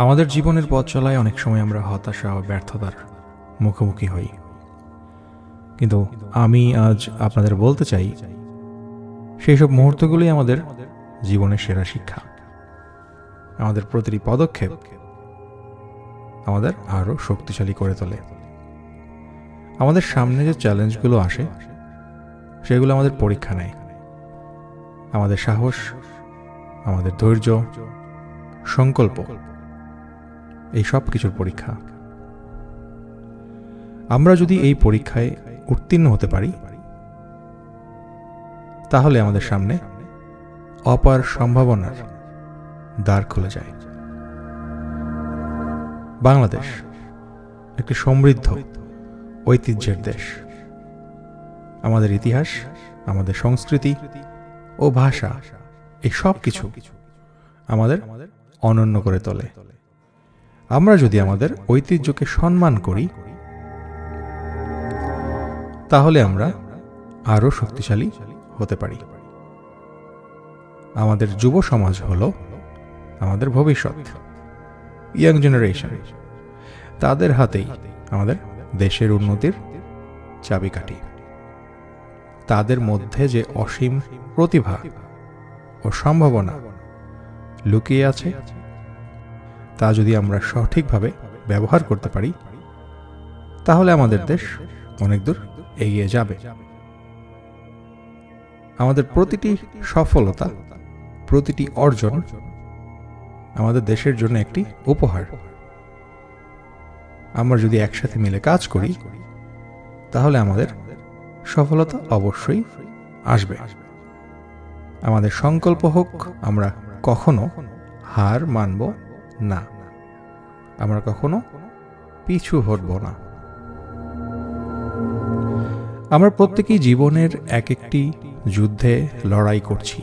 আমাদের জীবনের পথ চলায় অনেক সময় আমরা হতাশা ও ব্যর্থতার মুখোমুখি হই, কিন্তু আমি আজ আপনাদের বলতে চাই সেই সব মুহূর্তগুলোই আমাদের জীবনের সেরা শিক্ষা। আমাদের প্রতিটি পদক্ষেপ আমাদের আরও শক্তিশালী করে তোলে। আমাদের সামনে যে চ্যালেঞ্জগুলো আসে সেগুলো আমাদের পরীক্ষা নেয়, আমাদের সাহস, আমাদের ধৈর্য, সংকল্প, এই সব কিছুর পরীক্ষা। আমরা যদি এই পরীক্ষায় উত্তীর্ণ হতে পারি তাহলে আমাদের সামনে অপার সম্ভাবনার দ্বার খুলে যায়। বাংলাদেশ একটি সমৃদ্ধ ঐতিহ্যের দেশ। আমাদের ইতিহাস, আমাদের সংস্কৃতি ও ভাষা, এই সব কিছু আমাদের অনন্য করে তোলে। আমরা যদি আমাদের ঐতিহ্যকে সম্মান করি তাহলে আমরা আরও শক্তিশালী হতে পারি। আমাদের যুব সমাজ হলো আমাদের ভবিষ্যৎ, ইয়াং জেনারেশন। তাদের হাতেই আমাদের দেশের উন্নতির চাবিকাঠি। তাদের মধ্যে যে অসীম প্রতিভা ও সম্ভাবনা লুকিয়ে আছে তা যদি আমরা সঠিকভাবে ব্যবহার করতে পারি তাহলে আমাদের দেশ অনেক দূর এগিয়ে যাবে। আমাদের প্রতিটি সফলতা, প্রতিটি অর্জন আমাদের দেশের জন্য একটি উপহার। আমরা যদি একসাথে মিলে কাজ করি তাহলে আমাদের সফলতা অবশ্যই আসবে। আমাদের সংকল্প হোক আমরা কখনো হার মানব না, আমরা কখনো পিছু হটব না। আমরা প্রত্যেকেই জীবনের এক একটি যুদ্ধে লড়াই করছি।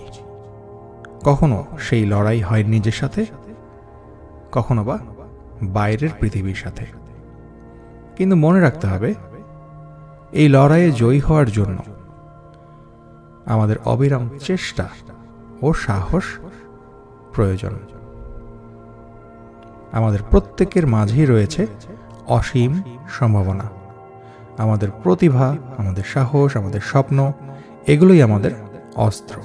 কখনো সেই লড়াই হয় নিজের সাথে, কখনো বা বাইরের পৃথিবীর সাথে। কিন্তু মনে রাখতে হবে, এই লড়াইয়ে জয়ী হওয়ার জন্য আমাদের অবিরাম চেষ্টা ও সাহস প্রয়োজন। আমাদের প্রত্যেকের মাঝেই রয়েছে অসীম সম্ভাবনা। আমাদের প্রতিভা, আমাদের সাহস, আমাদের স্বপ্ন, এগুলোই আমাদের অস্ত্র।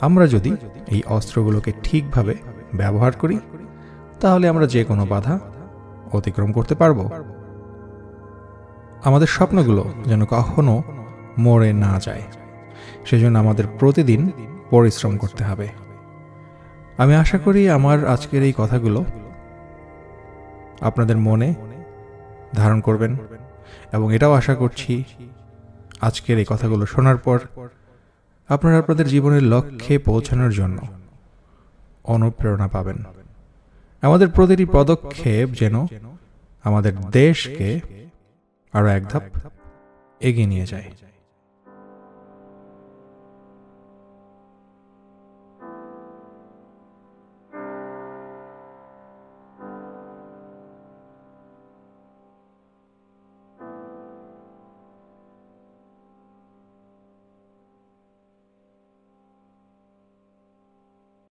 আমরা যদি এই অস্ত্রগুলোকে ঠিকভাবে ব্যবহার করি তাহলে আমরা যে কোনো বাধা অতিক্রম করতে পারব। আমাদের স্বপ্নগুলো যেন কখনো মরে না যায়, সেজন্য আমাদের প্রতিদিন পরিশ্রম করতে হবে। আমি আশা করি আমার আজকের এই কথাগুলো আপনাদের মনে ধারণ করবেন, এবং এটাও আশা করছি আজকের এই কথাগুলো শোনার পর আপনারা আপনাদের জীবনের লক্ষ্যে পৌঁছানোর জন্য অনুপ্রেরণা পাবেন। আমাদের প্রতিটি পদক্ষেপ যেন আমাদের দেশকে আরো এক ধাপ এগিয়ে নিয়ে যায়।